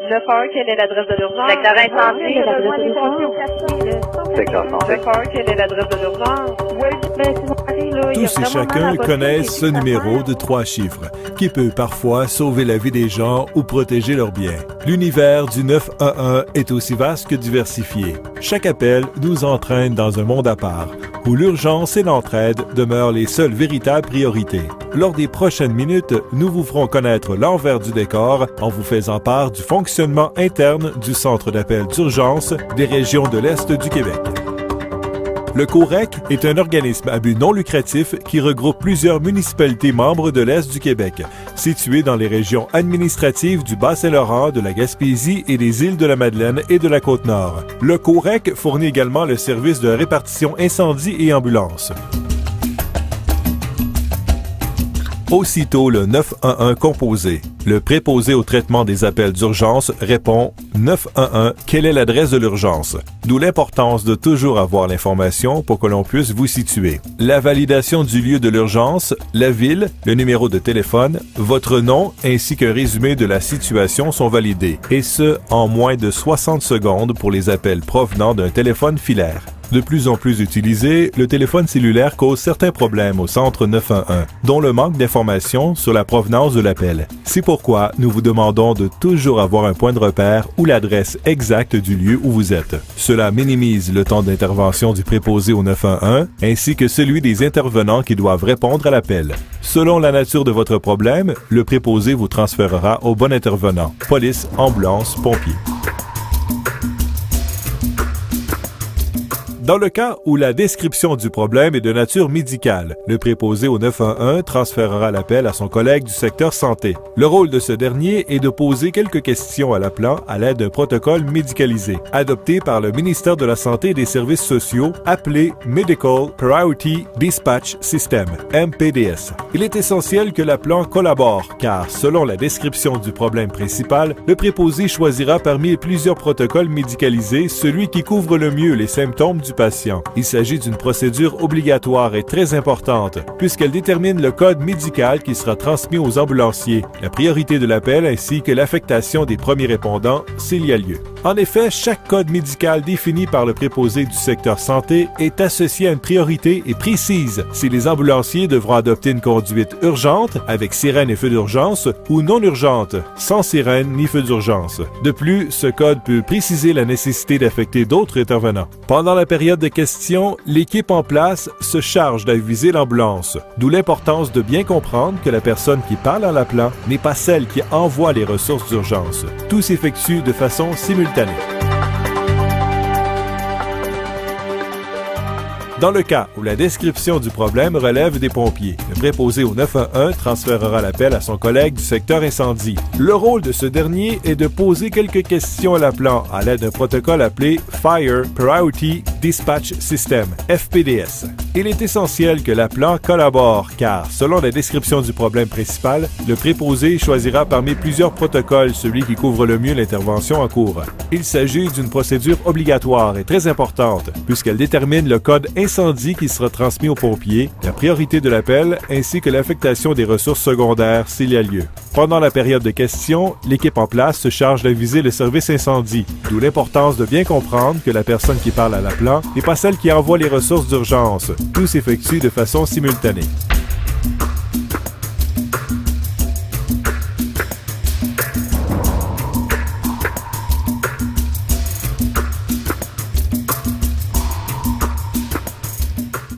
9-1, quelle est l'adresse de l'urgence? Secteur incendie. Secteur 9-1, quelle est l'adresse de l'urgence? Oui, ben, c'est mon mari, là. Tous et chacun connaissent ce numéro de 3 chiffres, qui peut parfois sauver la vie des gens ou protéger leurs biens. L'univers du 911 est aussi vaste que diversifié. Chaque appel nous entraîne dans un monde à part, où l'urgence et l'entraide demeurent les seules véritables priorités. Lors des prochaines minutes, nous vous ferons connaître l'envers du décor en vous faisant part du fonctionnement interne du Centre d'appel d'urgence des régions de l'Est du Québec. Le COREC est un organisme à but non lucratif qui regroupe plusieurs municipalités membres de l'Est du Québec, situées dans les régions administratives du Bas-Saint-Laurent, de la Gaspésie et des îles de la Madeleine et de la Côte-Nord. Le COREC fournit également le service de répartition incendie et ambulance. Aussitôt le 911 composé, le préposé au traitement des appels d'urgence répond « 911, quelle est l'adresse de l'urgence? » D'où l'importance de toujours avoir l'information pour que l'on puisse vous situer. La validation du lieu de l'urgence, la ville, le numéro de téléphone, votre nom ainsi qu'un résumé de la situation sont validés, et ce, en moins de 60 secondes pour les appels provenant d'un téléphone filaire. De plus en plus utilisé, le téléphone cellulaire cause certains problèmes au centre 911, dont le manque d'informations sur la provenance de l'appel. C'est pourquoi nous vous demandons de toujours avoir un point de repère ou l'adresse exacte du lieu où vous êtes. Cela minimise le temps d'intervention du préposé au 911 ainsi que celui des intervenants qui doivent répondre à l'appel. Selon la nature de votre problème, le préposé vous transférera au bon intervenant, police, ambulance, pompiers. Dans le cas où la description du problème est de nature médicale, le préposé au 911 transférera l'appel à son collègue du secteur santé. Le rôle de ce dernier est de poser quelques questions à l'appelant à l'aide d'un protocole médicalisé, adopté par le ministère de la Santé et des Services sociaux, appelé Medical Priority Dispatch System, MPDS. Il est essentiel que l'appelant collabore, car selon la description du problème principal, le préposé choisira parmi plusieurs protocoles médicalisés celui qui couvre le mieux les symptômes du patient. Il s'agit d'une procédure obligatoire et très importante, puisqu'elle détermine le code médical qui sera transmis aux ambulanciers, la priorité de l'appel ainsi que l'affectation des premiers répondants s'il y a lieu. En effet, chaque code médical défini par le préposé du secteur santé est associé à une priorité et précise si les ambulanciers devront adopter une conduite urgente, avec sirène et feu d'urgence, ou non urgente, sans sirène ni feu d'urgence. De plus, ce code peut préciser la nécessité d'affecter d'autres intervenants. Pendant la période de questions, l'équipe en place se charge d'aviser l'ambulance, d'où l'importance de bien comprendre que la personne qui parle à l'appelant n'est pas celle qui envoie les ressources d'urgence. Tout s'effectue de façon simultanée. Dans le cas où la description du problème relève des pompiers, le préposé au 911 transférera l'appel à son collègue du secteur incendie. Le rôle de ce dernier est de poser quelques questions à l'appelant à l'aide d'un protocole appelé Fire Priority Dispatch System, FPDS. Il est essentiel que l'appelant collabore, car, selon la description du problème principal, le préposé choisira parmi plusieurs protocoles celui qui couvre le mieux l'intervention en cours. Il s'agit d'une procédure obligatoire et très importante, puisqu'elle détermine le code incendie qui sera transmis aux pompiers, la priorité de l'appel ainsi que l'affectation des ressources secondaires s'il y a lieu. Pendant la période de questions, l'équipe en place se charge d'aviser le service incendie, d'où l'importance de bien comprendre que la personne qui parle à l'appelant n'est pas celle qui envoie les ressources d'urgence. Tout s'effectue de façon simultanée.